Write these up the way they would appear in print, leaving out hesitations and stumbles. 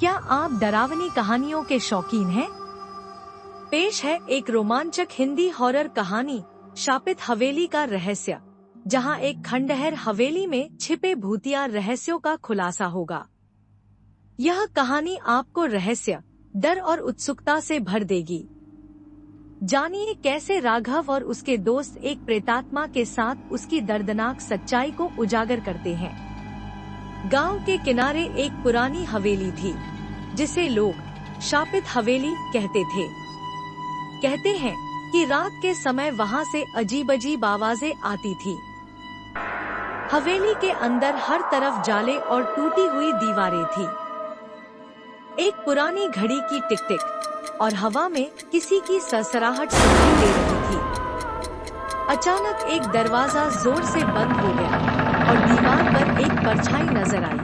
क्या आप डरावनी कहानियों के शौकीन हैं? पेश है एक रोमांचक हिंदी हॉरर कहानी, शापित हवेली का रहस्य, जहां एक खंडहर हवेली में छिपे भूतिया रहस्यों का खुलासा होगा। यह कहानी आपको रहस्य, डर और उत्सुकता से भर देगी। जानिए कैसे राघव और उसके दोस्त एक प्रेतात्मा के साथ उसकी दर्दनाक सच्चाई को उजागर करते हैं। गांव के किनारे एक पुरानी हवेली थी, जिसे लोग शापित हवेली कहते थे। कहते हैं कि रात के समय वहां से अजीब-अजीब आवाजें आती थी। हवेली के अंदर हर तरफ जाले और टूटी हुई दीवारें थी। एक पुरानी घड़ी की टिक-टिक और हवा में किसी की सरसराहट सुनाई दे रही थी। अचानक एक दरवाजा जोर से बंद हो गया और दीवार पर एक परछाई नजर आई।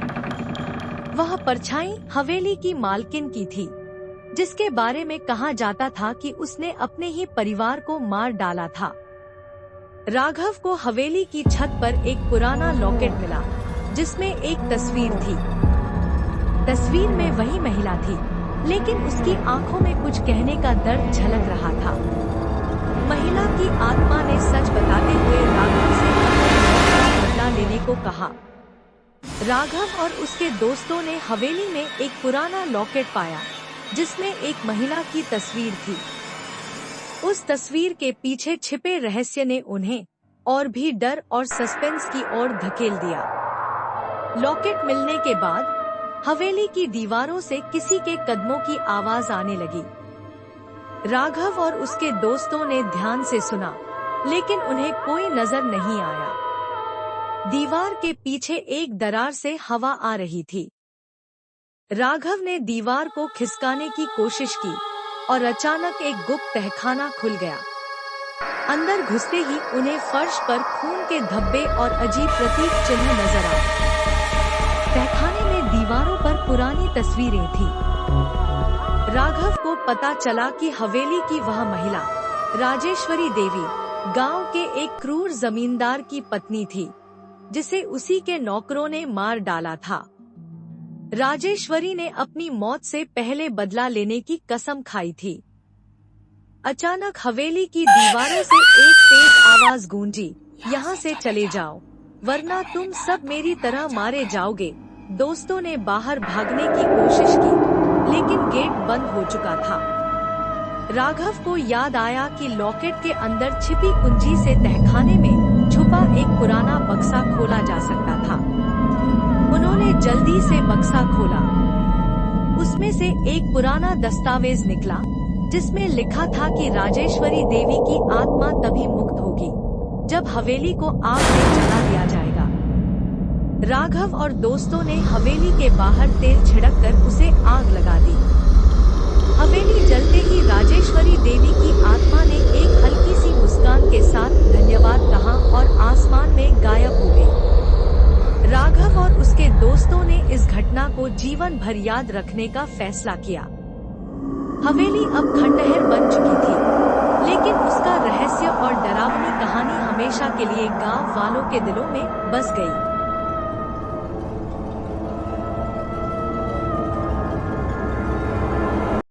वह परछाई हवेली की मालकिन की थी, जिसके बारे में कहा जाता था कि उसने अपने ही परिवार को मार डाला था। राघव को हवेली की छत पर एक पुराना लॉकेट मिला, जिसमें एक तस्वीर थी। तस्वीर में वही महिला थी, लेकिन उसकी आंखों में कुछ कहने का दर्द झलक रहा था। महिला की आत्मा ने सच बताते हुए राघव से अपने बदला लेने को कहा। राघव और उसके दोस्तों ने हवेली में एक पुराना लॉकेट पाया, जिसमें एक महिला की तस्वीर थी। उस तस्वीर के पीछे छिपे रहस्य ने उन्हें और भी डर और सस्पेंस की ओर धकेल दिया। लॉकेट मिलने के बाद हवेली की दीवारों से किसी के कदमों की आवाज आने लगी। राघव और उसके दोस्तों ने ध्यान से सुना, लेकिन उन्हें कोई नजर नहीं आया। दीवार के पीछे एक दरार से हवा आ रही थी। राघव ने दीवार को खिसकाने की कोशिश की और अचानक एक गुप्त तहखाना खुल गया। अंदर घुसते ही उन्हें फर्श पर खून के धब्बे और अजीब प्रतीक चिन्ह नजर आए। तहखाने में दीवारों पर पुरानी तस्वीरें थीं। राघव को पता चला कि हवेली की वह महिला राजेश्वरी देवी गांव के एक क्रूर जमींदार की पत्नी थी, जिसे उसी के नौकरों ने मार डाला था। राजेश्वरी ने अपनी मौत से पहले बदला लेने की कसम खाई थी। अचानक हवेली की दीवारों से एक तेज आवाज गूंजी, यहाँ से चले जाओ, वरना तुम सब मेरी तरह मारे जाओगे। दोस्तों ने बाहर भागने की कोशिश की, लेकिन गेट बंद हो चुका था। राघव को याद आया कि लॉकेट के अंदर छिपी कुंजी से तहखाने में छुपा एक पुराना बक्सा खोला जा सकता था। उन्होंने जल्दी से बक्सा खोला। उसमें से एक पुराना दस्तावेज निकला, जिसमें लिखा था कि राजेश्वरी देवी की आत्मा तभी मुक्त होगी जब हवेली को आग में जला दिया जाएगा। राघव और दोस्तों ने हवेली के बाहर तेल छिड़ककर उसे आग लगा दी। हवेली जलते ही राजेश्वरी देवी की आत्मा ने एक हल्की सी मुस्कान के साथ धन्यवाद कहा और आसमान में गायब हो गई। राघव और उसके दोस्तों ने इस घटना को जीवन भर याद रखने का फैसला किया। हवेली अब खंडहर बन चुकी थी, लेकिन उसका रहस्य और डरावनी कहानी हमेशा के लिए गांव वालों के दिलों में बस गई।